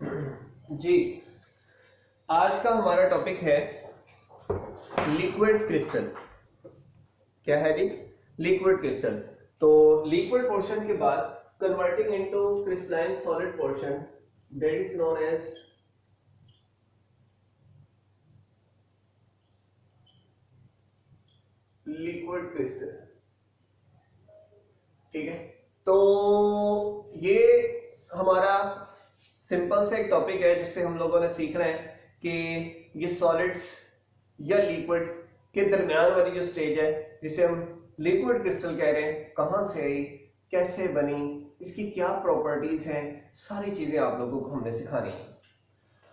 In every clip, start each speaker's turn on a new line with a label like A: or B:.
A: जी, आज का हमारा टॉपिक है लिक्विड क्रिस्टल। क्या है जी? Liquid crystal. तो लिक्विड पोर्शन के बाद converting into crystalline solid portion, that is known as liquid crystal. ठीक है, तो ये हमारा सिंपल सा एक टॉपिक है जिससे हम लोगों ने सीखना है कि ये सॉलिड्स या लिक्विड के दरमियान वाली जो स्टेज है जिसे हम लिक्विड क्रिस्टल कह रहे हैं, कहाँ से आई, कैसे बनी, इसकी क्या प्रॉपर्टीज हैं, सारी चीजें आप लोगों को हमने सिखानी है।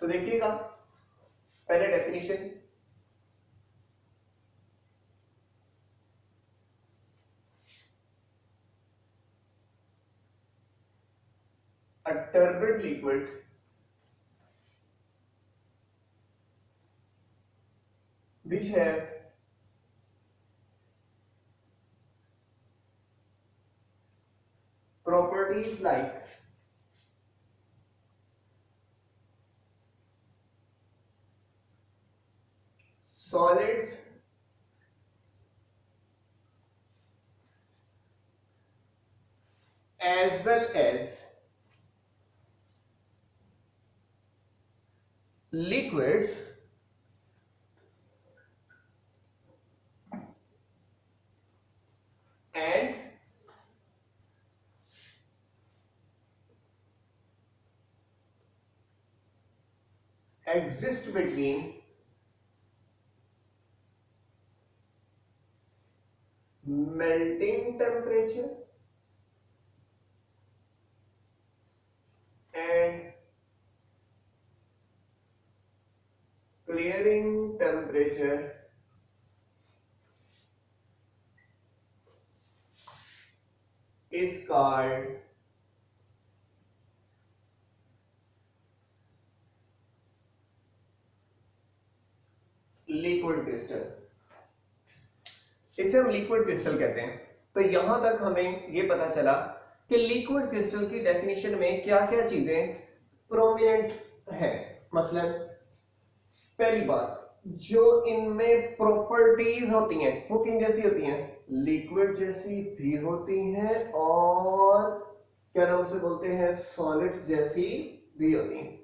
A: तो देखिएगा, पहले definition, a turbid liquid which have properties like solids as well as liquids and exist between melting temperature and clearing temperature is called liquid crystal. इसे हम लिक्विड क्रिस्टल कहते हैं। तो यहां तक हमें यह पता चला कि लिक्विड क्रिस्टल की डेफिनेशन में क्या क्या चीजें प्रोमिनेंट है। मसलन पहली बात, जो इनमें प्रॉपर्टीज होती हैं वो किन जैसी होती हैं? लिक्विड जैसी भी होती हैं और क्या नाम से बोलते हैं, सॉलिड्स जैसी भी होती हैं।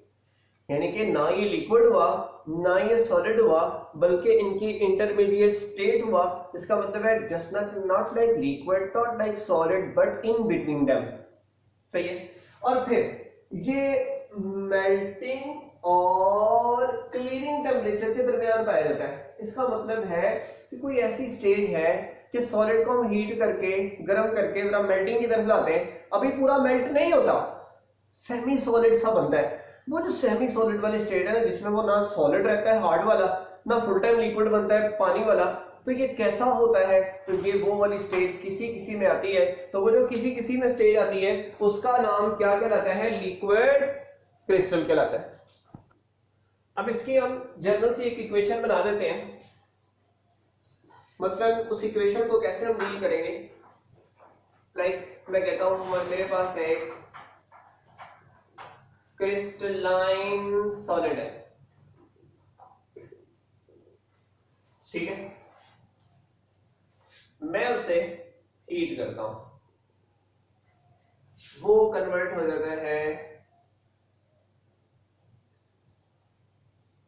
A: यानी कि ना ये लिक्विड हुआ ना ये सॉलिड हुआ, बल्कि इनकी इंटरमीडिएट स्टेट हुआ। इसका मतलब है just not like liquid, not like solid, but in between them. सही है। और फिर ये मेल्टिंग और क्लीनिंग टेम्परेचर के दरमियान पाया जाता है। इसका मतलब है कि कोई ऐसी स्टेज है कि सॉलिड को हम हीट करके, गर्म करके जरा मेल्टिंग की तरफ लाते हैं, अभी पूरा मेल्ट नहीं होता, सेमी सॉलिड सा बनता है। वो जो सेमी सॉलिड वाली स्टेट है ना, जिसमें वो ना सॉलिड रहता है हार्ड वाला, ना फुल टाइम लिक्विड बनता है पानी वाला, तो ये कैसा होता है? तो ये वो वाली स्टेज किसी किसी में आती है। तो वो जो किसी किसी में स्टेज आती है उसका नाम क्या कहलाता है? लिक्विड क्रिस्टल कहलाता है। अब इसकी हम जनरल सी एक इक्वेशन बना देते हैं। मसलन उस इक्वेशन को कैसे हम डील करेंगे? लाइक मैं कहता हूं मेरे पास है क्रिस्टलाइन सॉलिड है, ठीक है, मैं उसे हीट करता हूं, वो कन्वर्ट हो जाता है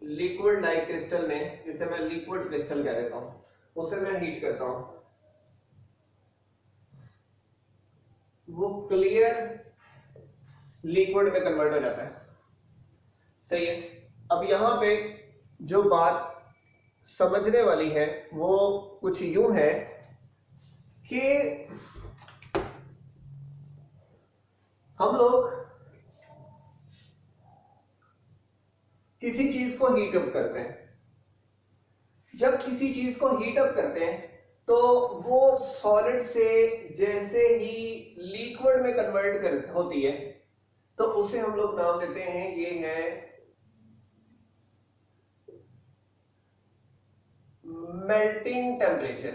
A: लिक्विड लाइक क्रिस्टल में, जिसे मैं लिक्विड क्रिस्टल कह देता हूं। उसे मैं हीट करता हूं, वो क्लियर लिक्विड में कन्वर्ट हो जाता है। सही है। अब यहां पे जो बात समझने वाली है वो कुछ यूं है कि हम लोग किसी चीज को हीट अप करते हैं। जब किसी चीज को हीट अप करते हैं तो वो सॉलिड से जैसे ही लिक्विड में कन्वर्ट होती है, तो उसे हम लोग नाम देते हैं, ये है मेल्टिंग टेम्परेचर।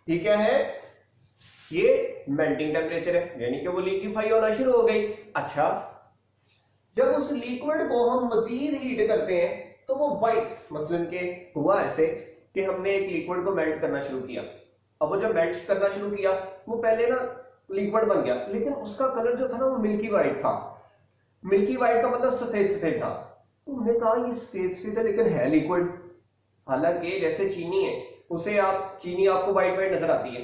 A: ये क्या है? ये मेल्टिंग टेम्परेचर है, यानी कि वो लिक्विफाई होना शुरू हो गई। अच्छा, जब उस लिक्विड को हम मजीद हीट करते हैं तो वो वाइट, मसलन के हुआ ऐसे कि हमने एक लिक्विड को मेल्ट करना शुरू किया। अब वो जब मेल्ट करना शुरू किया, वो पहले ना लिक्विड बन गया, लेकिन उसका कलर जो था ना वो मिल्की वाइट था। मिल्की वाइट का मतलब सफेद सफेद था। तो हमने कहा ये सफेद सफेद है लेकिन है लिक्विड। हालांकि जैसे चीनी है, उसे आप चीनी आपको वाइट वाइट नजर आती है,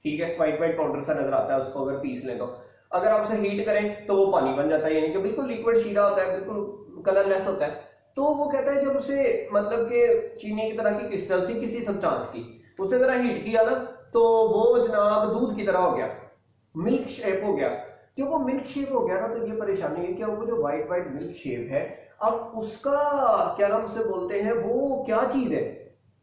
A: ठीक है, वाइट वाइट पाउडर सा नजर आता है, उसको अगर पीस लें तो अगर आप उसे हीट करें तो वो पानी बन जाता है, यानी कि बिल्कुल लिक्विड शीरा होता है, बिल्कुल कलरलेस होता है। तो वो कहता है जब उसे मतलब कि चीनी की तरह की क्रिस्टल थी किसी सब्सटेंस की, उसे जरा हीट किया ना तो वो जनाब दूध की तरह हो गया, मिल्क शेप हो गया। जब वो मिल्क शेप हो गया ना तो ये परेशानी है कि वो जो व्हाइट व्हाइट मिल्क शेप है, अब उसका क्या नाम उसे बोलते हैं, वो क्या चीज है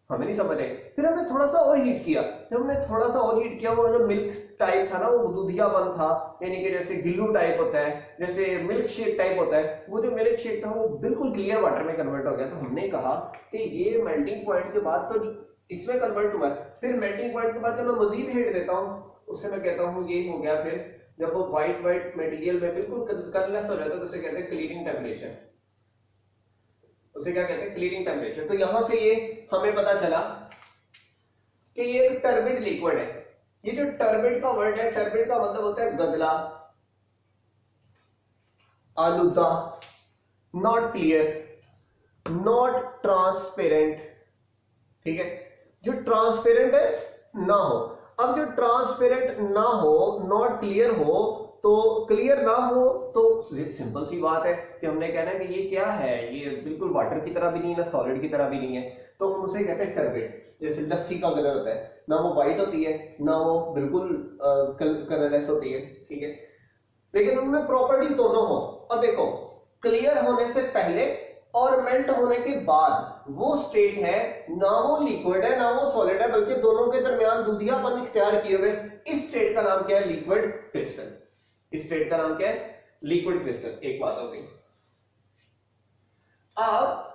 A: हमें नहीं समझ आई। फिर हमने थोड़ा सा और हीट किया, जब हमने थोड़ा सा और हीट किया, वो जो मिल्क टाइप था ना वो दूधियापन था, यानी कि जैसे गिल्लू टाइप होता है, जैसे मिल्क शेक टाइप होता है, वो जो मिल्क शेक था वो बिल्कुल क्लियर वाटर में कन्वर्ट हो गया। तो हमने कहा कि ये मेल्टिंग पॉइंट के बाद तो इसमें कन्वर्ट हुआ है, फिर मेल्टिंग पॉइंट के बाद जब मैं मजीद हीट देता हूँ उससे मैं कहता हूँ ये हो गया। फिर जब वो व्हाइट व्हाइट मटेरियल में बिल्कुल कलरलेस हो जाता है तो उसे कहते हैं क्लीनिंग टेम्परेचर, उसे क्या कहते हैं क्लीनिंग टेम्परेचर। तो यहां से ये हमें पता चला कि ये एक टर्बिड लिक्विड है। ये जो टर्बिड का वर्ड है, टर्बिड का मतलब होता है गदला, आलूदा, नॉट क्लियर, नॉट ट्रांसपेरेंट, ठीक है, जो ट्रांसपेरेंट है ना हो। अब जो ट्रांसपेरेंट ना हो, नॉट क्लियर हो, तो क्लियर ना हो तो सिंपल सी बात है कि हमने कहना है कि ये क्या है, ये बिल्कुल वाटर की तरह भी नहीं है ना सॉलिड की तरह भी नहीं है, तो हम उसे कहते हैं टर्बिड। जैसे लस्सी का कलर होता है, ना वो व्हाइट होती है ना वो बिल्कुल कलरलेस होती है, ठीक है, लेकिन उनमें प्रॉपर्टीज दोनों हो। अब देखो, क्लियर होने से पहले और मेल्ट होने के बाद वो स्टेट है, ना वो लिक्विड है ना वो सॉलिड है, बल्कि दोनों के दरमियान दूधियापन इख्तियार किए हुए, इस स्टेट का नाम क्या है, लिक्विड क्रिस्टल। इस स्टेट का नाम क्या है, लिक्विड क्रिस्टल। एक बात हो गई। अब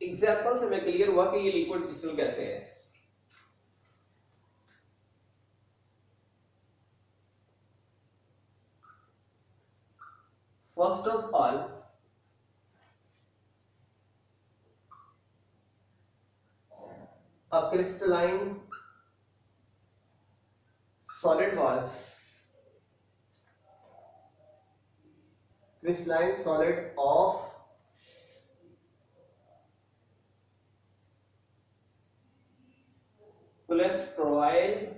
A: एग्जाम्पल से मैं क्लियर हुआ कि ये लिक्विड क्रिस्टल कैसे है। First of all, a crystalline solid was crystalline solid of cholesterol,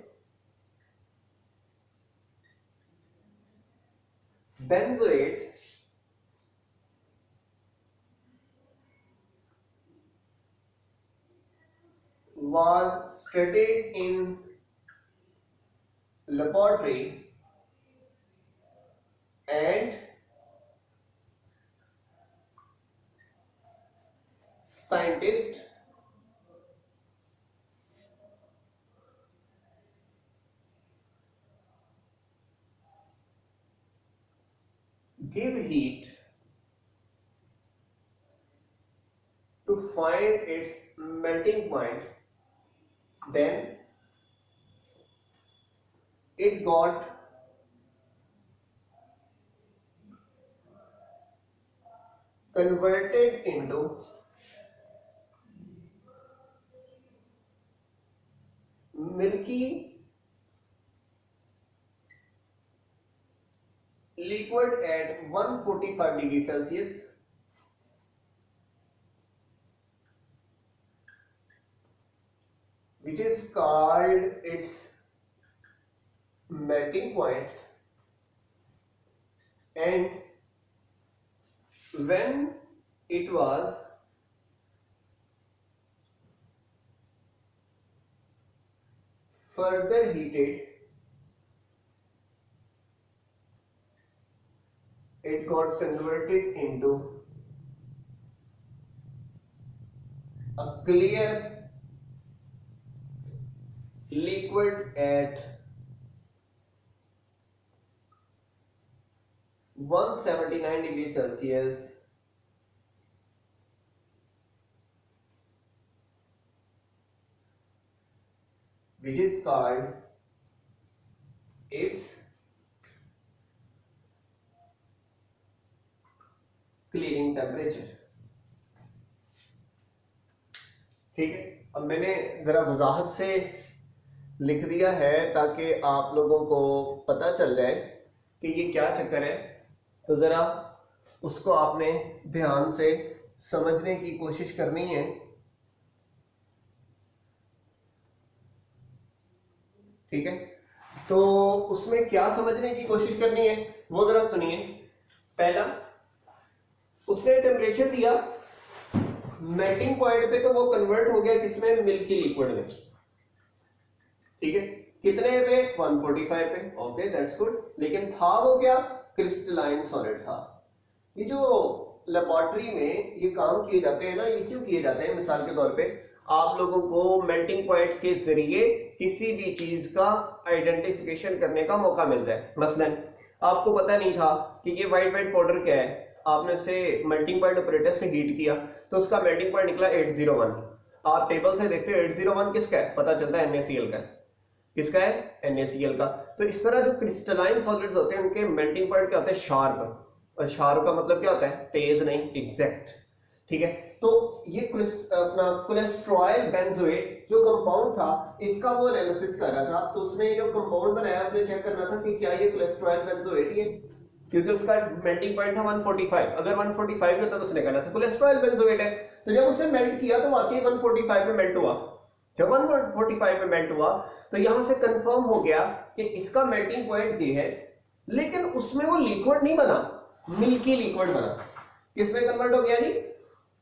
A: benzoate, was studied in laboratory and scientists give heat to find its melting point, then it got converted into milky liquid at 145 degrees Celsius, which is called its melting point. And when it was further heated, it got converted into a clear liquid at 179 degrees Celsius, which is called it's cleaning temperature. ठीक है, अब मैंने जरा वजाहत से लिख दिया है ताकि आप लोगों को पता चल जाए कि ये क्या चक्कर है, तो जरा उसको आपने ध्यान से समझने की कोशिश करनी है। ठीक है, तो उसमें क्या समझने की कोशिश करनी है वो जरा सुनिए। पहला, उसने टेम्परेचर दिया मेल्टिंग पॉइंट पे, तो वो कन्वर्ट हो गया किसमें, मिल्की लिक्विड में। ठीक है, कितने पे, 145 पे। Okay that's good. लेकिन था वो क्या, क्रिस्टलाइन सॉलिड था। ये जो लेबोरेटरी में ये काम किए जाते हैं ना, ये क्यों किए जाते हैं, मिसाल के तौर पे आप लोगों को मेल्टिंग पॉइंट के जरिए किसी भी चीज का आइडेंटिफिकेशन करने का मौका मिल जाए। मसलन आपको पता नहीं था कि ये व्हाइट व्हाइट पाउडर क्या है, आपने उसे मेल्टिंग पॉइंट ऑपरेटर से हीट किया तो उसका मेल्टिंग पॉइंट निकला 801। आप टेबल से देखते हो 801 किसका है, पता चलता है NaCl का। किसका है, NaCl का। तो इस तरह जो क्रिस्टलाइन सॉलिड्स होते हैं उनके मेल्टिंग पॉइंट क्या होता है, शार्प। और शार्प का मतलब क्या होता है, तेज नहीं, एग्जैक्ट। ठीक है, तो ये अपना कोलेस्ट्रॉयल बेंजोएट जो कंपाउंड था, इसका वो एनालिसिस कर रहा था। तो उसने जो कंपाउंड बनाया उसने चेक करना था कि क्या ये कोलेस्ट्रॉयल बेंजोएट ही है, क्योंकि उसका मेल्टिंग पॉइंट था 145। अगर 145 होता तो उसने कहना था कोलेस्ट्रॉयल बेंजोएट है। तो जब उसने मेल्ट किया तो वाकई 145 में मेल्ट हुआ। जब 145 में मेल्ट हुआ तो यहां से कंफर्म हो गया कि इसका मेल्टिंग पॉइंट ये है, लेकिन उसमें वो लिक्विड नहीं बना, मिल्की लिक्विड बना। किसमें कन्वर्ट हो गया, नहीं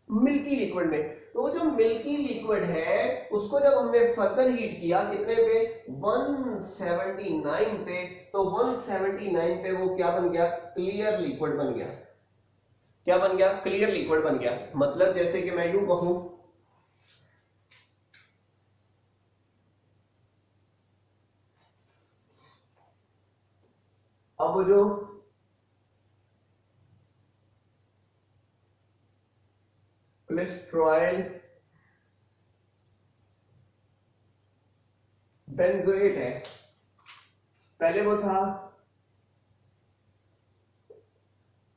A: मिल्की लिक्विड में। तो जो मिल्की लिक्विड है उसको जब हमने फर्दर हीट किया कितने पे, 179 पे, तो 179 पे वो क्या बन गया, क्लियर लिक्विड बन गया। क्या बन गया, क्लियर लिक्विड बन गया। मतलब जैसे कि मैं यूं कहूं, अब वो जो कोलेस्ट्रॉयल बेंजोएट है, पहले वो था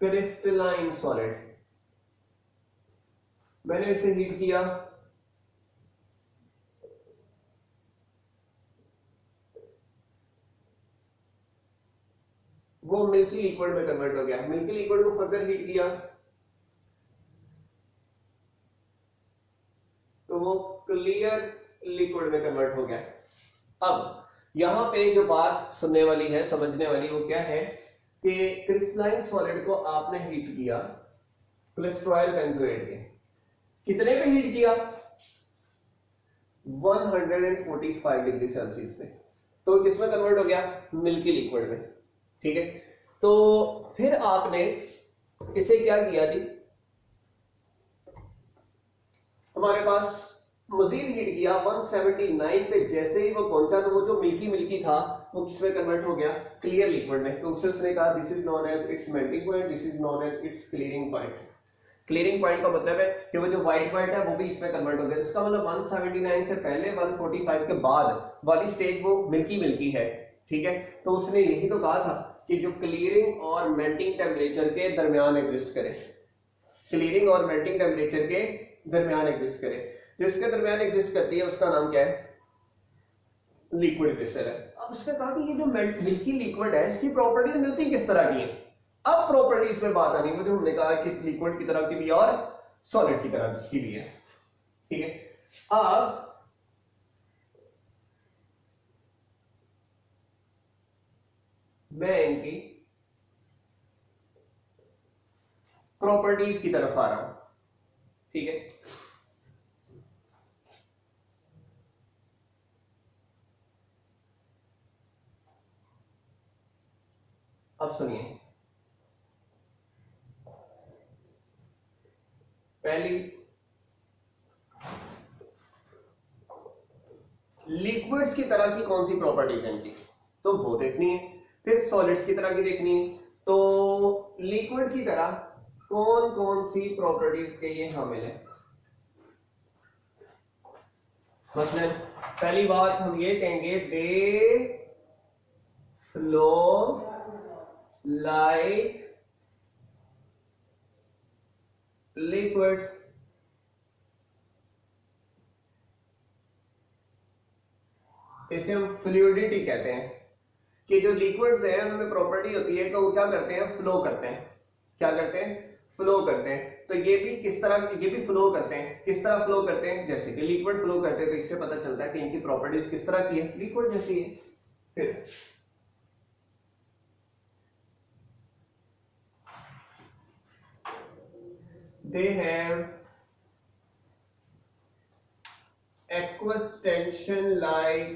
A: क्रिस्टलाइन सॉलिड, मैंने इसे हीट किया, वो मिल्की लिक्विड में कन्वर्ट हो गया। मिल्की लिक्विड को फर्दर हीट किया तो वो क्लियर लिक्विड में कन्वर्ट हो गया। अब यहां पे जो बात सुनने वाली है, समझने वाली, वो क्या है कि क्रिस्टलाइन सॉलिड को आपने हीट किया कोलेस्ट्रॉयल बेंजोएट के, कितने पे हीट किया, 145 डिग्री सेल्सियस पे। तो किसमें कन्वर्ट हो गया, मिल्की लिक्विड में। ठीक है, तो फिर आपने इसे क्या किया जी, हमारे पास मजीद हीट किया 179 पे। जैसे ही वो पहुंचा तो वो जो मिल्की मिल्की था वो किसमें कन्वर्ट हो गया, क्लियर लिक्विड में। तो उससे उसने कहा this is known as its melting point, this is known as its clearing point. Clearing point का मतलब है कि वो जो व्हाइट व्हाइट है वो भी इसमें कन्वर्ट हो गया। इसका मतलब 179 से पहले 145 के बाद वाली स्टेज वो मिल्की मिल्की है। ठीक है, तो उसने यही तो कहा था कि जो क्लीयरिंग और मेल्टिंग टेम्परेचर के दरमियान एग्जिस्ट करे, क्लीयरिंग और मेल्टिंग टेम्परेचर के दरमियान एग्जिस्ट करे। जिसके दरमियान एग्जिस्ट करती है उसका नाम क्या है, लिक्विड क्रिस्टल है। अब उसने कहा कि ये जो मिल्की लिक्विड है इसकी प्रॉपर्टीज मिलती किस तरह की है। अब प्रॉपर्टीज में बात आनी, मुझे हमने कहा कि लिक्विड की तरह की भी और सॉलिड की तरह की भी है। ठीक है, अब मैं इनकी प्रॉपर्टीज की तरफ आ रहा हूं। ठीक है, अब सुनिए, पहली लिक्विड्स की तरह की कौन सी प्रॉपर्टीज है इनकी, तो वो देखनी है। फिर सॉलिड्स की तरह की देखनी है, तो लिक्विड की तरह कौन कौन सी प्रॉपर्टीज के ये शामिल है। मतलब पहली बात हम ये कहेंगे दे फ्लो लाइक लिक्विड्स। इसे हम फ्लूइडिटी कहते हैं कि जो लिक्विड्स हैं उनमें प्रॉपर्टी होती है कि वो क्या करते हैं, फ्लो करते हैं। क्या करते हैं, फ्लो करते हैं। तो ये भी किस तरह, ये भी फ्लो करते हैं। किस तरह फ्लो करते हैं, जैसे कि लिक्विड फ्लो करते हैं, तो इससे पता चलता है कि इनकी प्रॉपर्टीज किस तरह की है, लिक्विड जैसी है। फिर they have aqueous tension like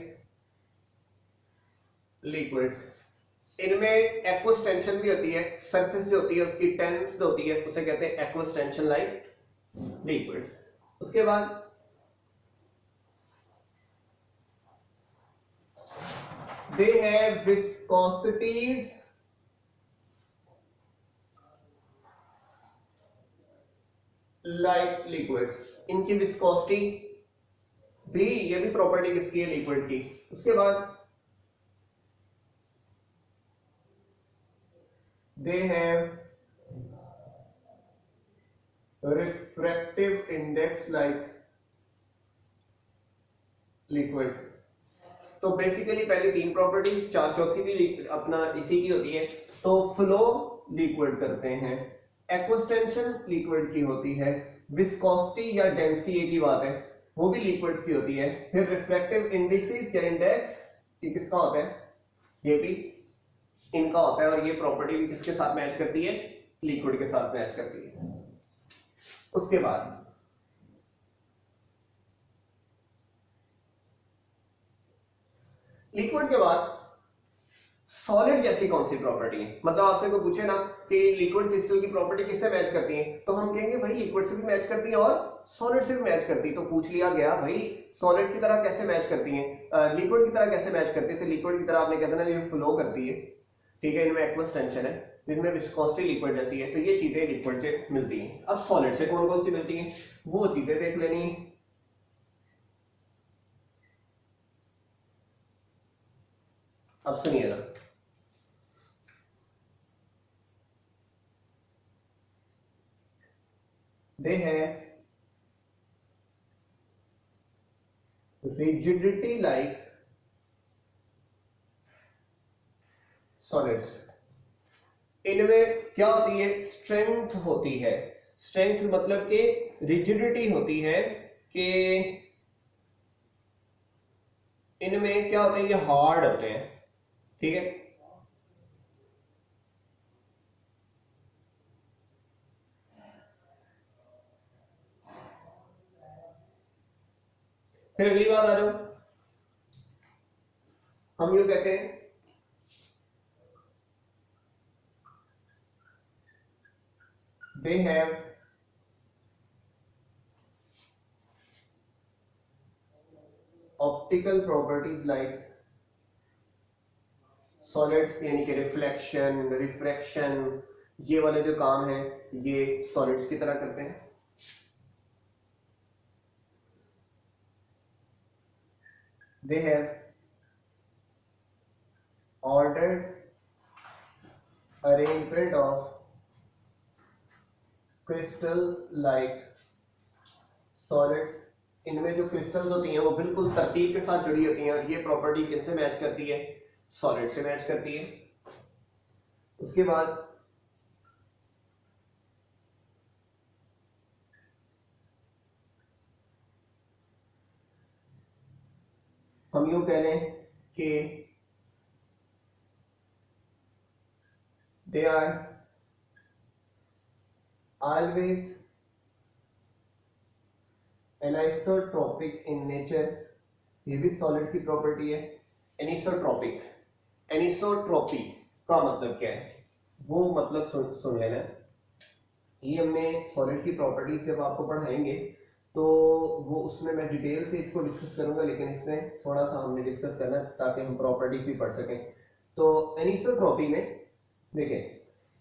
A: liquids। इनमें एक्वस टेंशन भी होती है, सरफेस जो होती है उसकी टेंस्ड होती है, उसे कहते हैं एक्वस टेंशन लाइक लिक्विड्स। उसके बाद दे हैव विस्कोसिटीज लाइक लिक्विड्स। इनकी विस्कोसिटी भी, ये भी प्रॉपर्टी किसकी है, लिक्विड की। उसके बाद they have refractive index like liquid। तो बेसिकली पहले तीन प्रॉपर्टीज, चौथी भी अपना इसी की होती है। तो फ्लो लिक्विड करते हैं, एक्वस टेंशन लिक्विड की होती है, विस्कोसिटी या डेंसिटी एक ही बात है, वो भी लिक्विड्स की होती है। फिर रिफ्रैक्टिव इंडिसेस या इंडेक्स, ये किसका होता है, ये भी इनका होता है। और ये प्रॉपर्टी भी किसके साथ मैच करती है, लिक्विड के साथ मैच करती है। उसके बाद लिक्विड के बाद सॉलिड जैसी कौन सी प्रॉपर्टी है। मतलब आपसे कोई पूछे ना कि लिक्विड क्रिस्टल की प्रॉपर्टी किससे मैच करती है, तो हम कहेंगे भाई लिक्विड से भी मैच करती है और सॉलिड से भी मैच करती है। तो पूछ लिया गया भाई सॉलिड की तरह कैसे मैच करती है, लिक्विड की तरह कैसे मैच करती है। तो लिक्विड की तरह आपने कहते ना ये फ्लो करती है, ठीक है, इनमें एक्वस टेंशन है, इनमें विस्कोसिटी लिक्विड जैसी है। तो ये चीजें लिक्विड से मिलती हैं। अब सॉलिड से कौन कौन सी मिलती हैं, वो चीजें देख लेनी। अब सुनिएगा, दे है रिजिडिटी लाइक सॉलिड्स। इनमें क्या होती है, स्ट्रेंथ होती है। स्ट्रेंथ मतलब कि रिजिडिटी होती है कि इनमें क्या होते हैं, ये हार्ड होते हैं, ठीक है। फिर अगली बात आ जाओ, हम यूं कहते हैं they have optical properties like solids, यानी कि रिफ्लेक्शन, रिफ्रैक्शन, ये वाले जो काम है ये सॉलिड्स की तरह करते हैं। they have ordered arrangement of crystals like solids। इनमें जो क्रिस्टल्स होती हैं वो बिल्कुल तरतीब के साथ जुड़ी होती हैं, और ये प्रॉपर्टी किनसे मैच करती है, सॉलिड से मैच करती है। उसके बाद हम यूं कह लें कि they are always anisotropic in nature. ये भी सॉलिड की प्रॉपर्टी है। एनिसोट्रोपिक, एनिसोट्रोपी का मतलब क्या है, वो मतलब सुन लेना। ये हमने सॉलिड की प्रॉपर्टीज जब आपको पढ़ाएंगे तो वो उसमें मैं डिटेल से इसको डिस्कस करूंगा, लेकिन इसमें थोड़ा सा हमने डिस्कस करना ताकि हम प्रॉपर्टीज भी पढ़ सकें। तो एनिसोट्रोपी में देखें,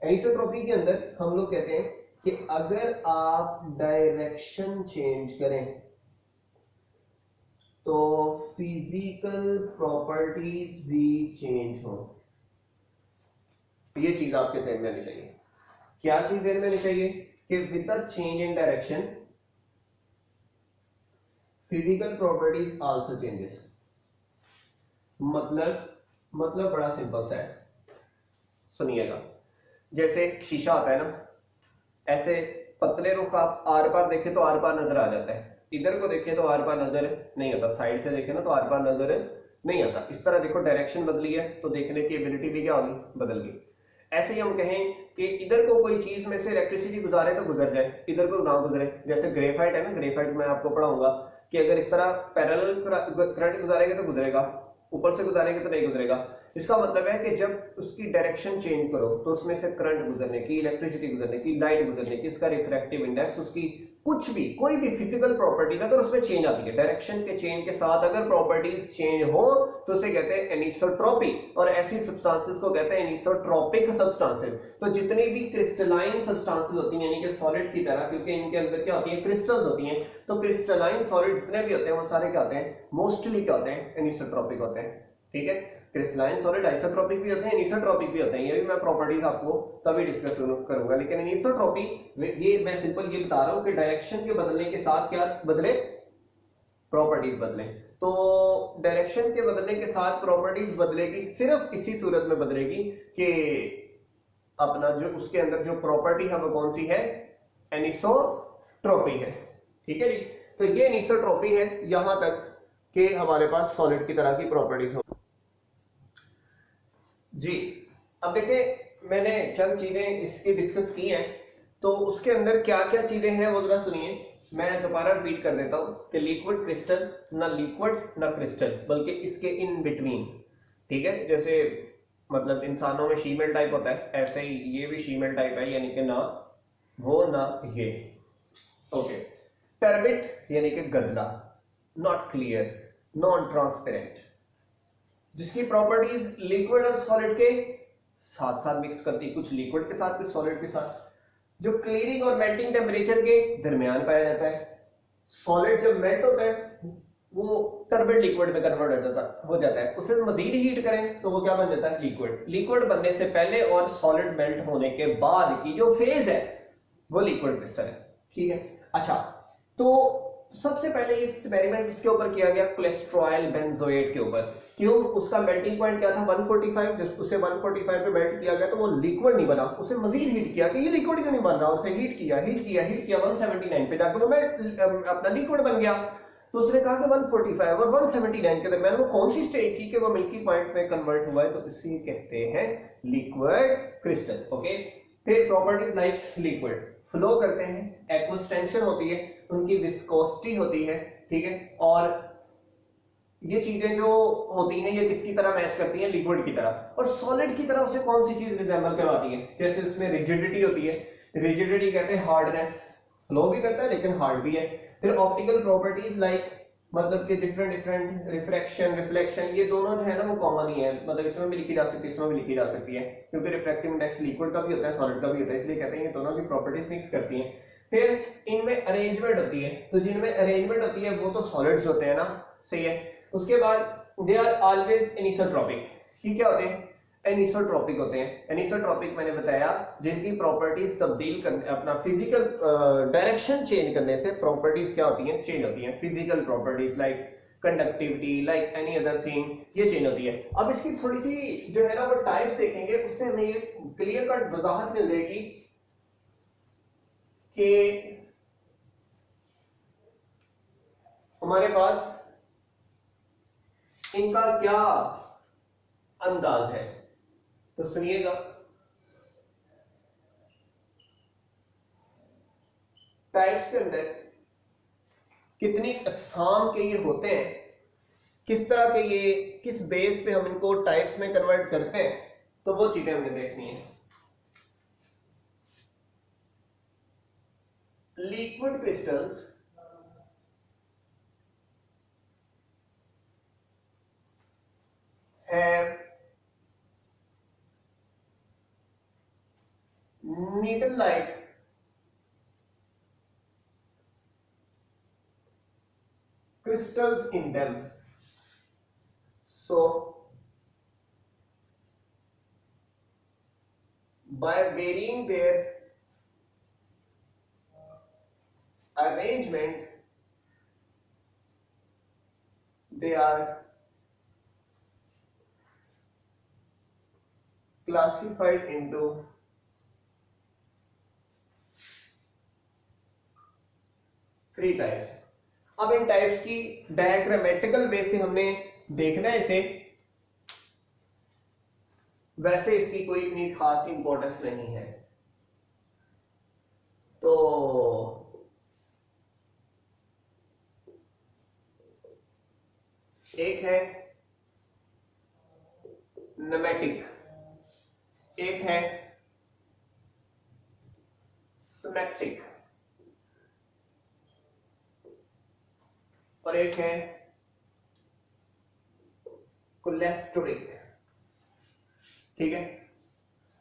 A: एनिसोट्रोपी के अंदर हम लोग कहते हैं कि अगर आप डायरेक्शन चेंज करें तो फिजिकल प्रॉपर्टीज भी चेंज हो। ये चीज आपके ध्यान में आनी चाहिए। क्या चीज ध्यान में आनी चाहिए कि with the change in direction physical properties also changes. मतलब बड़ा सिंपल सा है, सुनिएगा। जैसे शीशा होता है ना, ऐसे पतले रुख आप आर पार देखें तो आर पार नजर आ जाता है, इधर को देखें तो आर पार नजर नहीं आता, साइड से देखें ना तो आर पार नजर नहीं आता। इस तरह देखो डायरेक्शन बदली है तो देखने की एबिलिटी भी क्या होगी, बदल गई। ऐसे ही हम कहें कि इधर को कोई चीज में से इलेक्ट्रिसिटी गुजारे तो गुजर जाए, इधर को ना गुजरे। जैसे ग्रेफाइट है ना, ग्रेफाइट में आपको पढ़ाऊंगा कि अगर इस तरह पैरेलल करंट गुजारेगा तो गुजरेगा, ऊपर से गुजारेंगे तो नहीं गुजरेगा। इसका मतलब है कि जब उसकी डायरेक्शन चेंज करो तो उसमें से करंट गुजरने की, इलेक्ट्रिसिटी गुजरने की, लाइट गुजरने की, इसका रिफ्रैक्टिव इंडेक्स, उसकी कुछ भी कोई भी फिजिकल प्रॉपर्टीज अगर उसमें चेंज आती है, डायरेक्शन के चेंज के साथ अगर प्रॉपर्टीज चेंज हो तो उसे कहते हैं एनिसोट्रॉपी, और ऐसी सब्सटेंसेस को कहते हैं एनिसोट्रॉपिक सब्सटेंसेस। तो जितनी भी क्रिस्टलाइन सब्सटेंसेस होती हैं यानी कि सॉलिड की तरह, क्योंकि इनके अंदर क्या होती है, क्रिस्टल्स होती हैं, तो क्रिस्टलाइन सॉलिड जितने भी होते हैं वो सारे क्या होते हैं, मोस्टली क्या होते हैं, एनिसोट्रॉपिक होते हैं। ठीक है, क्रिस्टलाइन सॉलिड आइसोट्रोपिक भी होते हैं, एनिसोट्रोपिक भी होते हैं, ये भी मैं प्रॉपर्टीज आपको तभी डिस्कस करूंगा। लेकिन एनिसोट्रोपी ये मैं सिंपल ये बता रहा हूं कि डायरेक्शन के बदलने के साथ क्या बदले, प्रॉपर्टीज बदले। तो डायरेक्शन के बदलने के साथ प्रॉपर्टीज बदलेगी, सिर्फ इसी सूरत में बदलेगी कि अपना जो उसके अंदर जो प्रॉपर्टी है वो कौन सी है, एनिसोट्रोपी है। ठीक है जी, तो ये एनिसोट्रोपी है यहां तक कि हमारे पास सॉलिड की तरह की प्रॉपर्टीज हो जी। अब देखिए मैंने चंद चीजें इसकी डिस्कस की हैं, तो उसके अंदर क्या क्या चीजें हैं वो जरा सुनिए। मैं दोबारा रिपीट कर देता हूं कि लिक्विड क्रिस्टल, ना लिक्विड ना क्रिस्टल, बल्कि इसके इन बिटवीन। ठीक है, जैसे मतलब इंसानों में शीमेल टाइप होता है, ऐसे ही ये भी शीमेल टाइप है, यानी कि ना वो ना ये। ओके, टर्बिट यानी कि गदला, नॉट क्लियर, नॉन ट्रांसपेरेंट, जिसकी प्रॉपर्टीज लिक्विड और सॉलिड के साथ साथ मिक्स करती है, कुछ लिक्विड के साथ कुछ सॉलिड के साथ, जो क्लीयरिंग और मेल्टिंग टेम्परेचर के दरमियान पाया जाता है। सॉलिड जब मेल्ट होता है वो टर्बिड लिक्विड में कन्वर्ट हो जाता है, उसे मजीद हीट करें तो वो क्या बन जाता है, लिक्विड। लिक्विड बनने से पहले और सॉलिड मेल्ट होने के बाद की जो फेज है वो लिक्विड क्रिस्टल है। ठीक है, अच्छा, तो सबसे पहले एक्सपेरिमेंट किसके ऊपर किया गया, कोलेस्ट्रॉयल बेंजोएट के ऊपर। क्यों, उसका मेल्टिंग पॉइंट क्या था 145, जब उसे 145 पे मेल्ट किया गया तो वो लिक्विड नहीं बना, उसे मजीद हीट किया कि ये लिक्विड क्यों नहीं बन रहा, उसे हीट किया 179 पे जाकर वो अपना लिक्विड बन गया। तो उसने कहा कि 145 और 179 के दरमियान वो कौन सी स्टेट थी कि वो मिल्की पॉइंट में कन्वर्ट हुआ है, तो इसे कहते हैं लिक्विड क्रिस्टल। ओके, फिर प्रॉपर्टीज लाइक लिक्विड फ्लो करते हैं, एक्वस्टेंशन होती है, उनकी विस्कोसिटी होती है। ठीक है, और ये चीजें जो होती हैं ये किसकी तरह मैच करती हैं, लिक्विड की तरह। और सॉलिड की तरह उसे कौन सी चीज रिजेंबल करवाती है, जैसे उसमें रिजिडिटी होती है, रिजिडिटी कहते हैं हार्डनेस, फ्लो भी करता है लेकिन हार्ड भी है। फिर ऑप्टिकल प्रॉपर्टीज लाइक मतलब कि डिफरेंट रिफ्रैक्शन, रिफ्लेक्शन, ये दोनों जो है ना वो कॉमन ही है, मतलब इसमें भी लिखी जा सकती है, इसमें भी लिखी जा सकती है, क्योंकि रिफ्रैक्टिव इंडेक्स लिक्विड का भी होता है सॉलिड का भी होता है, इसलिए कहते हैं ये दोनों की प्रॉपर्टीज मिक्स करती हैं। फिर इनमें अरेंजमेंट होती है, तो जिनमें अरेंजमेंट होती है वो तो सॉलिड्स होते हैं ना, सही है। उसके बाद दे आर ऑलवेज एनिसोट्रोपिक, ये क्या होते हैं, एनिसोट्रोपिक होते हैं। एनिसोट्रोपिक मैंने बताया जिनकी प्रॉपर्टीज तब्दील करने, अपना फिजिकल डायरेक्शन चेंज करने से प्रॉपर्टीज क्या होती हैं, चेंज होती हैं। Physical properties like conductivity, like any other thing, ये चेंज होती है। अब इसकी थोड़ी सी जो है ना वो टाइप्स देखेंगे, उससे हमें ये क्लियर कट वजाहत मिल जाएगी कि हमारे पास इनका क्या अंदाज है। तो सुनिएगा, टाइप्स के अंदर कितनी अक़साम के ये होते हैं, किस तरह के ये, किस बेस पे हम इनको टाइप्स में कन्वर्ट करते हैं, तो वो चीजें हमें देखनी है। Liquid crystals have needle-like crystals in them. So by varying their arrangement they are classified into three types. अब इन टाइप्स की डायग्रामेटिकल वे से हमने देखना है इसे, वैसे इसकी कोई इतनी खास इंपॉर्टेंस नहीं है। तो एक है नमेटिक, एक है सिमेट्रिक और एक है कोलेस्ट्रिक। ठीक है,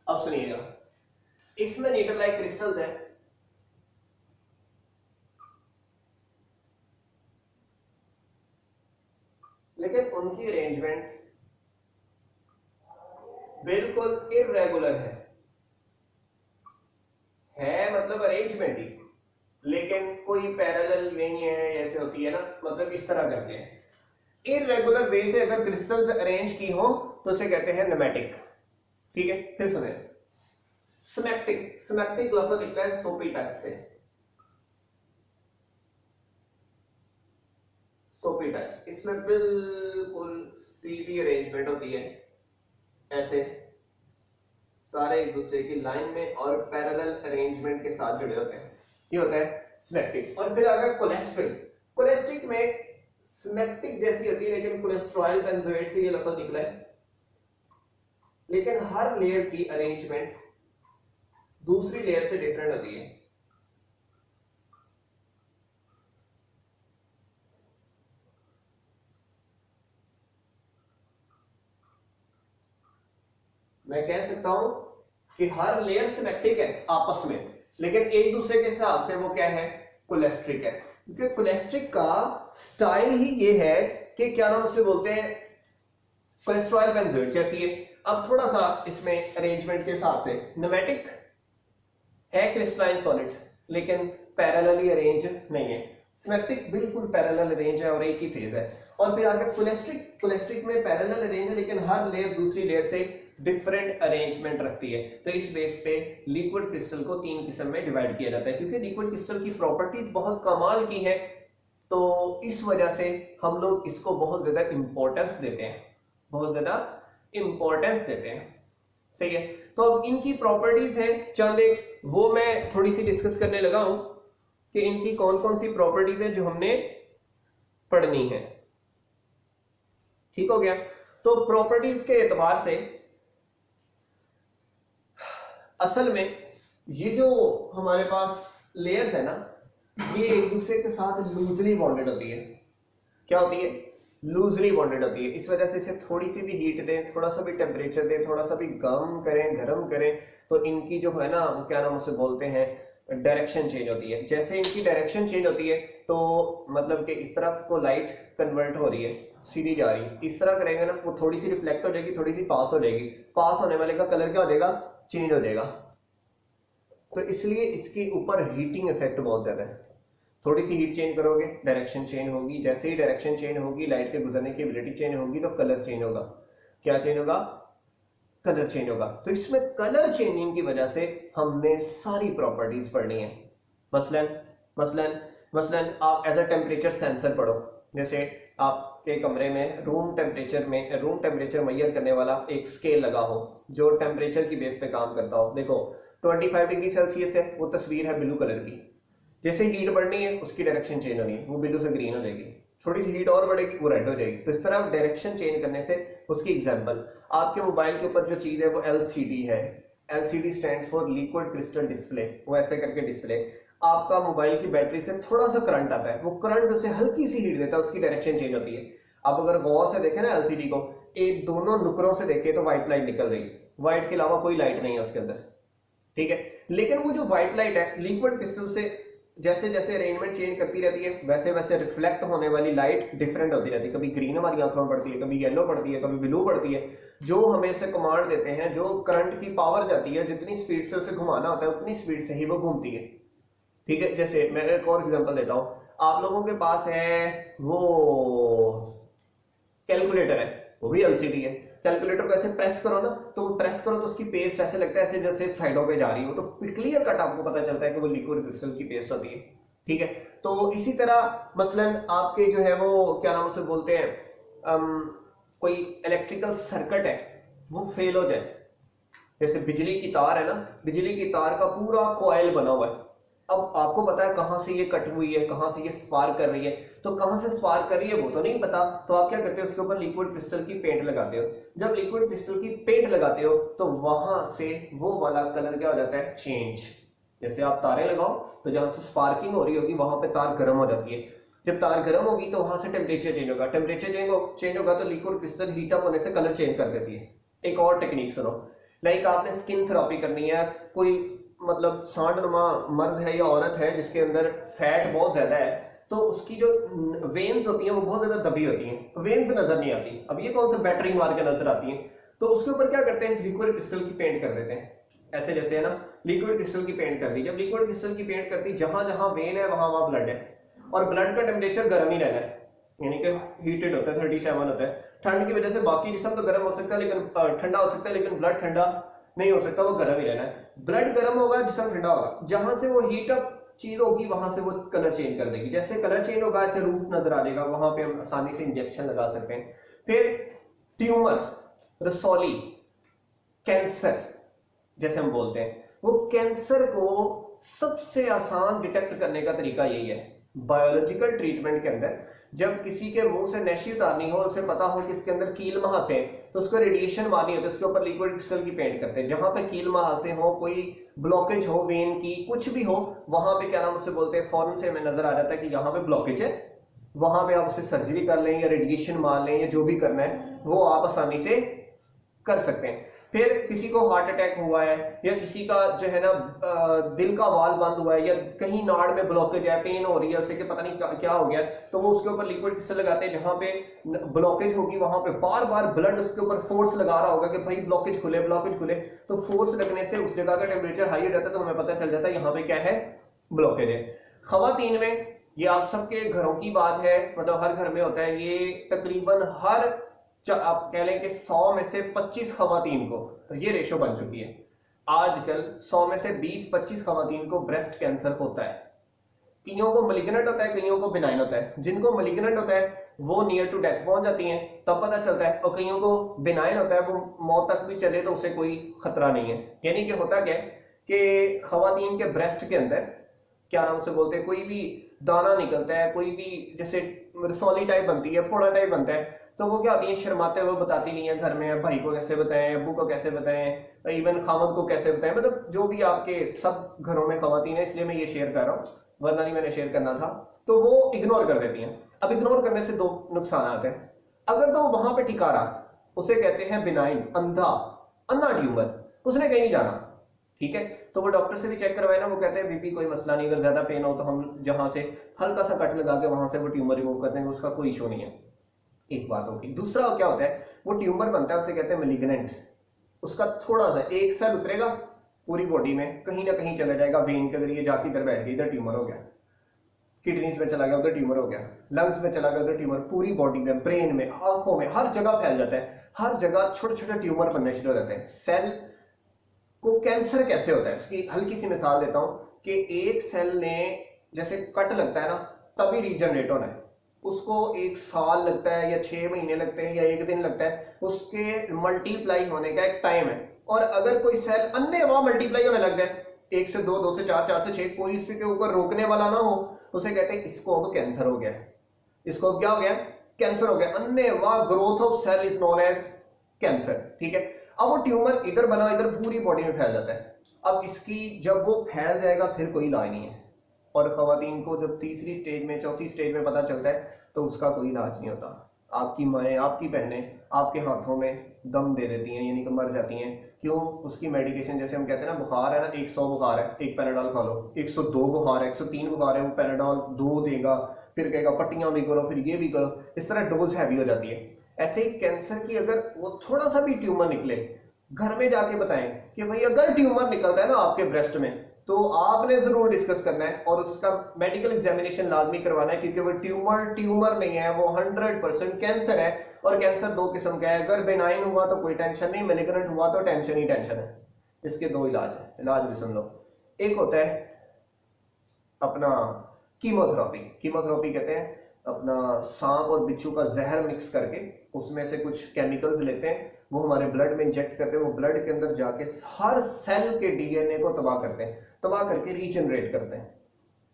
A: अब सुनिएगा, इसमें नीडल-लाइक क्रिस्टल्स है, लेकिन उनकी अरेंजमेंट बिल्कुल इर्रेगुलर है मतलब अरेंजमेंट ही, लेकिन कोई पैरेलल नहीं है, ऐसे होती है ना, मतलब इस तरह करके है। इर्रेगुलर वे से अगर क्रिस्टल्स अरेंज की हो तो उसे कहते हैं नमेटिक। ठीक है, फिर सुने सिमेट्रिक। सिमेट्रिक लफ्ज लिखता है सोपी टच से, सोपी टच। इसमें बिल्कुल सीधी अरेंजमेंट होती है, ऐसे सारे एक दूसरे की लाइन में और पैरेलल अरेंजमेंट के साथ जुड़े होते हैं, ये होता है सिमेट्रिक। और फिर अगर कोलेस्ट्रिक, कोलेस्ट्रिक में सिमेट्रिक जैसी होती है लेकिन कोलेस्ट्रॉयल बेंजोएट से ये लफ्ज निकला है, लेकिन हर लेयर की अरेंजमेंट दूसरी लेयर से डिफरेंट होती है। मैं कह सकता हूं कि हर लेयर सिमेट्रिक है आपस में, लेकिन एक दूसरे के हिसाब से वो क्या है, कोलेस्ट्रिक है। क्योंकि कोलेस्ट्रिक का स्टाइल ही ये है कि क्या नाम उसे बोलते हैं, कोलेस्ट्रॉल बेंजोएट जैसी है। अब थोड़ा सा इसमें अरेंजमेंट के हिसाब से नमेटिक है क्रिस्टलाइन सॉलिड, लेकिन पैरेलली अरेंज नहीं है। सिमेट्रिक बिल्कुल पैरेलल अरेंज है और एक ही फेज है। और फिर आगे कोलेस्ट्रिक, कोलेस्ट्रिक में पैरेलल अरेंज है लेकिन हर लेयर दूसरी लेयर से डिफरेंट अरेंजमेंट रखती है। तो इस बेस पे लिक्विड क्रिस्टल को तीन किस्म में डिवाइड किया जाता है, क्योंकि लिक्विड क्रिस्टल की प्रॉपर्टीज बहुत कमाल की है, तो इस वजह से हम लोग इसको बहुत ज्यादा इंपॉर्टेंस देते हैं, बहुत ज्यादा इंपॉर्टेंस देते हैं। सही है, तो अब इनकी प्रॉपर्टीज है चंद एक, वो मैं थोड़ी सी डिस्कस करने लगा हूं कि इनकी कौन कौन सी प्रॉपर्टीज है जो हमने पढ़नी है। ठीक हो गया, तो प्रॉपर्टीज के एतबार से असल में ये जो हमारे पास लेयर्स है ना, ये एक दूसरे के साथ लूजली बॉन्डेड होती है। क्या होती है, लूजली बॉन्डेड होती है। इस वजह से इसे थोड़ी सी भी हीट दें, थोड़ा सा भी टेम्परेचर दें, थोड़ा सा भी गर्म करें तो इनकी जो है ना, क्या नाम उसे बोलते हैं, डायरेक्शन चेंज होती है। जैसे इनकी डायरेक्शन चेंज होती है तो मतलब कि इस तरफ को लाइट कन्वर्ट हो रही है, सीधी जा रही है, इस तरह करेंगे ना, वो थोड़ी सी रिफ्लेक्ट हो जाएगी, थोड़ी सी पास हो जाएगी, पास होने वाले का कलर क्या हो जाएगा, चेंज हो जाएगा। तो इसलिए इसके ऊपर हीटिंग इफेक्ट बहुत ज्यादा है। थोड़ी सी हीट चेंज करोगे, डायरेक्शन चेंज होगी, जैसे ही डायरेक्शन चेंज होगी, लाइट के गुजरने की एबिलिटी चेंज होगी, तो कलर चेंज होगा। क्या चेंज होगा, कलर चेंज होगा। तो इसमें कलर चेंजिंग की वजह से हमने सारी प्रॉपर्टीज पढ़नी है। मसलन मसलन मसलन आप एज अ टेम्परेचर सेंसर पढ़ो, जैसे आपके कमरे में रूम टेम्परेचर मेजर करने वाला एक स्केल लगा हो जो टेम्परेचर की बेस पे काम करता हो। देखो 25 डिग्री सेल्सियस है, वो तस्वीर है ब्लू कलर की। जैसे हीट बढ़नी है उसकी डायरेक्शन चेंज होनी है, वो ब्लू से ग्रीन हो जाएगी, थोड़ी सी हीट और बढ़ेगी वो रेड हो जाएगी। तो इस तरह डायरेक्शन चेंज करने से, उसकी एग्जांपल आपके मोबाइल के ऊपर जो चीज है वो एलसीडी है। LCD stands for liquid crystal display. वो ऐसे करके डिस्प्ले, आपका मोबाइल की बैटरी से थोड़ा सा करंट आता है, वो करंट उसे हल्की सी हीट देता है, उसकी डायरेक्शन चेंज होती है। आप अगर गौर से देखें ना एलसीडी को, एक दोनों नुकरों से देखें तो व्हाइट लाइट निकल रही है, व्हाइट के अलावा कोई लाइट नहीं है उसके अंदर। ठीक है, लेकिन वो जो व्हाइट लाइट है लिक्विड क्रिस्टल से जैसे जैसे अरेंजमेंट चेंज करती रहती है वैसे वैसे रिफ्लेक्ट होने वाली लाइट डिफरेंट होती रहती है, कभी ग्रीन हमारी आंखों में पड़ती है, कभी येलो पड़ती है, कभी ब्लू पड़ती है। जो हमें से कमांड देते हैं, जो करंट की पावर जाती है, जितनी स्पीड से उसे घुमाना होता है उतनी स्पीड से ही वो घूमती है। ठीक है, जैसे मैं एक और एग्जांपल देता हूं, आप लोगों के पास है वो कैलकुलेटर है, वो भी एलसीडी है। कैलकुलेटर को ऐसे प्रेस करो ना, तो प्रेस करो तो उसकी पेस्ट ऐसे लगता है ऐसे जैसे साइडों पे जा रही हो, तो क्लियर कट आपको पता चलता है कि वो लिक्विड क्रिस्टल की पेस्ट होती है। ठीक है, तो इसी तरह मसलन आपके जो है वो क्या नाम उसे बोलते हैं, कोई इलेक्ट्रिकल सर्किट है वो फेल हो जाए, जैसे बिजली की तार है ना, बिजली की तार का पूरा कॉइल बना हुआ है। अब आपको पता है कहां से ये कट हुई है, कहां से ये स्पार्क कर रही है, तो कहां से स्पार्क कर रही है वो तो नहीं पता, तो आप क्या करते हो, उसके ऊपर लिक्विड क्रिस्टल की पेंट लगाते हो। जब लिक्विड क्रिस्टल की पेंट लगाते हो तो वहां से वो वाला कलर क्या हो जाता है, चेंज। जैसे आप तारे लगाओ तो जहां से स्पार्किंग हो रही होगी वहां पे तार गर्म हो जाती है, जब तार गर्म होगी तो वहां से टेम्परेचर चेंज होगा, टेम्परेचर चेंज होगा तो लिक्विड क्रिस्टल हीट अप होने से कलर चेंज कर देती है। एक और टेक्निक सुनो, लाइक आपने स्किन थेरेपी करनी है, कोई मतलब सांडनुमा मर्द है या औरत है जिसके अंदर फैट बहुत ज्यादा है, तो उसकी जो वेन्स होती हैं वो बहुत ज्यादा दबी होती हैं, वेन्स नजर नहीं आती, अब ये कौन सा बैटरी मार के नजर आती हैं, तो उसके ऊपर क्या करते हैं, लिक्विड क्रिस्टल की पेंट कर देते हैं। ऐसे जैसे है ना, लिक्विड क्रिस्टल की पेंट कर दी, जब लिक्विड क्रिस्टल की पेंट करती, जहां जहां वेन है वहां वहां ब्लड है, और ब्लड का टेम्परेचर गर्म ही रहना है, यानी कि हीटेड होता है, 37 होता है। ठंड की वजह से बाकी जिस्म तो गर्म हो सकता है लेकिन ठंडा हो सकता है, लेकिन ब्लड ठंडा नहीं हो सकता, वो गर्म ही रहना है। ब्लड गर्म होगा, जिस्म ठंडा होगा, जहां से वो हीट अप चीज होगी वहां से वो कलर चेंज कर देगी, जैसे कलर चेंज होगा ऐसे रूप नजर आ जाएगा, वहां पे हम आसानी से इंजेक्शन लगा सकते हैं। फिर ट्यूमर, रसौली, कैंसर जैसे हम बोलते हैं, वो कैंसर को सबसे आसान डिटेक्ट करने का तरीका यही है, बायोलॉजिकल ट्रीटमेंट के अंदर जब किसी के मुंह से नशी उतारनी हो, उसे पता हो कि इसके अंदर कील महासे हैं, तो उसको रेडिएशन मारनी हो तो उसके ऊपर लिक्विड क्रिस्टल की पेंट करते हैं, जहां पे कील महासे हो, कोई ब्लॉकेज हो वेन की, कुछ भी हो, वहां पे क्या नाम उसे बोलते हैं, फौरन से हमें नजर आ जाता है कि यहाँ पे ब्लॉकेज है, वहां पे आप उसे सर्जरी कर लें या रेडिएशन मार लें या जो भी करना है वो आप आसानी से कर सकते हैं। फिर किसी को हार्ट अटैक हुआ है या किसी का जो है ना दिल का वाल बंद हुआ है या कहीं नाड़ में ब्लॉकेज है, पेन हो रही है उसे कि पता नहीं क्या हो गया, तो वो उसके ऊपर लिक्विड क्रिस्टल लगाते हैं, जहां पे ब्लॉकेज होगी वहां पे बार बार ब्लड उसके ऊपर फोर्स लगा रहा होगा कि भाई ब्लॉकेज खुले ब्लॉकेज खुले, तो फोर्स लगने से उस जगह का टेम्परेचर हाई हो जाता है, तो हमें पता चल जाता है यहाँ पे क्या है, ब्लॉकेज है। खवातीन में ये आप सबके घरों की बात है, मतलब हर घर में होता है ये, तकरीबन हर आप कह लें कि 100 में से 25 खवातीन को, तो ये रेशो बन चुकी है आजकल, 100 में से 20-25 खवातीन को ब्रेस्ट कैंसर होता है। कईयों को मलिग्नेंट होता है, कईयों को बिनाइन होता है, जिनको मलिग्नेंट होता है वो नियर टू डेथ पहुंच जाती हैं तब पता चलता है, और कईयों को बिनाइन होता है वो मौत तक भी चले तो उसे कोई खतरा नहीं है। यानी कि होता क्या है कि खवातीन के ब्रेस्ट के अंदर क्या नाम से बोलते हैं, कोई भी दाना निकलता है, कोई भी जैसे रसौली टाइप बनती है, फोड़ा टाइप बनता है, तो वो क्या होती है, शर्माते हुए बताती नहीं है घर में, भाई को कैसे बताएं, अब्बू को कैसे बताएं, इवन खामद को कैसे बताएं, मतलब जो भी आपके सब घरों में खवातीन है, इसलिए मैं ये शेयर कर रहा हूँ, वरना नहीं मैंने शेयर करना था। तो वो इग्नोर कर देती हैं। अब इग्नोर करने से दो नुकसान आते हैं, अगर तो वहां पे टिका रहा, उसे कहते हैं बिनाइन, अंधा, अन्ना ट्यूमर, उसने कहीं नहीं जाना, ठीक है, तो वो डॉक्टर से भी चेक करवाए ना, वो कहते हैं बीपी कोई मसला नहीं, अगर ज्यादा पेन हो तो हम जहां से हल्का सा कट लगा के वहां से वो ट्यूमर रिमूव कर देंगे, उसका कोई इशू नहीं है। एक बात होगी। दूसरा क्या होता है, वो ट्यूमर बनता है उसे कहते हैं मेलिग्नेंट, उसका थोड़ा सा एक सेल उतरेगा पूरी बॉडी में, कहीं ना कहीं चला जाएगा, वेन के जरिए जाके इधर बैठ गया, इधर ट्यूमर हो गया, किडनीज में चला गया उधर ट्यूमर हो गया, लंग्स में चला गया उधर ट्यूमर, पूरी बॉडी में, ब्रेन में, आंखों में, हर जगह फैल जाता है, हर जगह छोटे छोटे ट्यूमर बनने शुरू हो जाते हैं। सेल को कैंसर कैसे होता है, उसकी हल्की सी मिसाल देता हूं कि एक सेल ने जैसे कट लगता है ना, तभी रीजनरेट होना है, उसको 1 साल लगता है या 6 महीने लगते हैं या 1 दिन लगता है, उसके मल्टीप्लाई होने का एक टाइम है। और अगर कोई सेल अन्य वहां मल्टीप्लाई होने लग जाए, 1 से 2, 2 से 4, 4 से 6, कोई इसके ऊपर रोकने वाला ना हो, उसे कहते हैं इसको अब कैंसर हो गया, इसको अब क्या हो गया, कैंसर हो गया, अन्य वहां growth of cell is known as cancer, ठीक है। अब वो ट्यूमर इधर बना, इधर पूरी बॉडी में फैल जाता है। अब इसकी जब वो फैल जाएगा फिर कोई इलाज नहीं है, और खवातीन को जब तीसरी स्टेज में, चौथी स्टेज में पता चलता है तो उसका कोई इलाज नहीं होता। आपकी माएँ, आपकी बहनें आपके हाथों में दम दे देती हैं, यानी कि मर जाती हैं। क्यों? उसकी मेडिकेशन, जैसे हम कहते हैं ना, बुखार है ना, 100 बुखार है, एक पैराडॉल खा लो, 102 बुखार है, 103 बुखार है, वो पैराडॉल 2 देगा, फिर कहेगा पट्टियां भी करो, फिर ये भी करो, इस तरह डोज हैवी हो जाती है। ऐसे ही कैंसर की अगर वो थोड़ा सा भी ट्यूमर निकले, घर में जाके बताएं कि भाई अगर ट्यूमर निकलता है ना आपके ब्रेस्ट में, तो आपने जरूर डिस्कस करना है और उसका मेडिकल एग्जामिनेशन लाजमी करवाना है, क्योंकि वो ट्यूमर नहीं है, वो 100% कैंसर है। और कैंसर दो किस्म का है, अगर बेनाइन हुआ तो कोई टेंशन नहीं, मेलिग्नेंट हुआ तो टेंशन ही टेंशन है। इसके दो इलाज है, इलाज भी सुन लो। एक होता है अपना कीमोथेरापी। कीमोथेरापी कहते हैं अपना सांप और बिच्छू का जहर मिक्स करके उसमें से कुछ केमिकल्स लेते हैं, वो हमारे ब्लड में इंजेक्ट करते हैं, वो ब्लड के अंदर जाके हर सेल के डीएनए को तबाह करते हैं, तबाह करके रीजनरेट करते हैं।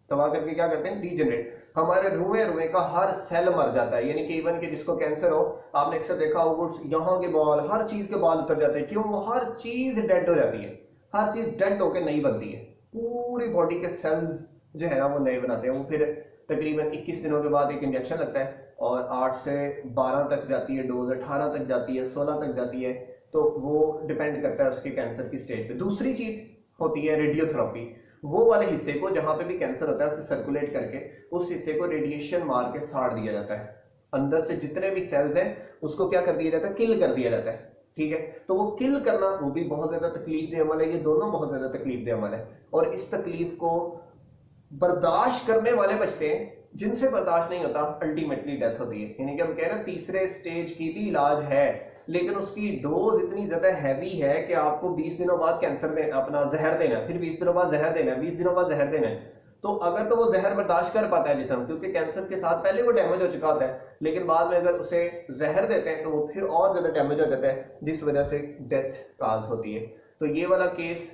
A: तबाह करके क्या करते हैं? रीजनरेट। हमारे रुए रुए का हर सेल मर जाता है, यानी कि इवन कि जिसको कैंसर हो, आपने अक्सर देखा होगा यहाँ के बाल, हर चीज के बाल उतर जाते हैं। क्यों? वो हर चीज डेड हो जाती है, हर चीज डेड होकर नई बनती है। पूरी बॉडी के सेल्स जो है ना वो नए बनाते हैं। वो फिर तकरीबन 21 दिनों के बाद एक इंजेक्शन लगता है और 8 से 12 तक जाती है डोज, 18 तक जाती है, 16 तक जाती है। तो वो डिपेंड करता है उसके कैंसर की स्टेज पे। दूसरी चीज होती है रेडियोथेरेपी। वो वाले हिस्से को जहां पे भी कैंसर होता है उसे सर्कुलेट करके उस हिस्से को रेडिएशन मार के साड़ दिया जाता है। अंदर से जितने भी सेल्स हैं उसको क्या कर दिया जाता है? किल कर दिया जाता है। ठीक है, तो वो किल करना वो भी बहुत ज्यादा तकलीफ दे अमल है, ये दोनों बहुत ज्यादा तकलीफ दे अमल है। और इस तकलीफ को बर्दाश्त करने वाले बचते हैं, जिनसे बर्दाश्त नहीं होता अल्टीमेटली डेथ होती है। यानी कि हम कह रहे हैं तीसरे स्टेज की भी इलाज है, लेकिन उसकी डोज इतनी ज्यादा हैवी है कि आपको 20 दिनों बाद कैंसर दे अपना जहर देना है, फिर 20 दिनों बाद जहर देना है, 20 दिनों बाद जहर देना है। तो अगर तो वो जहर बर्दाश्त कर पाता है जिसम, क्योंकि कैंसर के साथ पहले वो डैमेज हो चुका होता है, लेकिन बाद में अगर उसे जहर देते हैं तो वो फिर और ज्यादा डैमेज हो जाता है, जिस वजह से डेथ काज होती है। तो ये वाला केस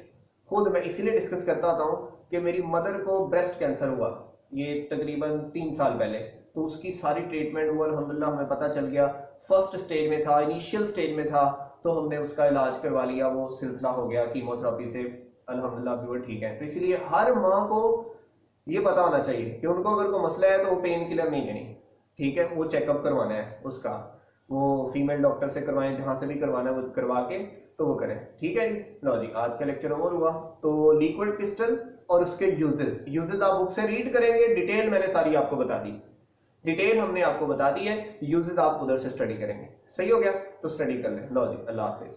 A: खुद मैं इसीलिए डिस्कस करता होता हूँ कि मेरी मदर को ब्रेस्ट कैंसर हुआ, ये तकरीबन 3 साल पहले। तो उसकी सारी ट्रीटमेंट वो अल्हम्दुलिल्लाह हमें पता चल गया, फर्स्ट स्टेज में था, इनिशियल स्टेज में था, तो हमने उसका इलाज करवा लिया, वो सिलसिला हो गया कीमोथेरेपी से, अल्हम्दुलिल्लाह भी वो ठीक है। तो इसलिए हर माँ को ये पता होना चाहिए कि उनको अगर कोई मसला है तो वो पेन किलर नहीं लेनी, ठीक है, वो चेकअप करवाना है उसका, वो फीमेल डॉक्टर से करवाएं, जहां से भी करवाना है वो करवा के तो वो करें। ठीक है जी, लो जी, आज का लेक्चर ओवर हुआ। तो लिक्विड क्रिस्टल और उसके यूजेस आप बुक से रीड करेंगे, डिटेल मैंने सारी आपको बता दी, डिटेल हमने आपको बता दी है, यूजेस आप उधर से स्टडी करेंगे। सही हो गया? तो स्टडी कर लें। लो जी, अल्लाह हाफिज।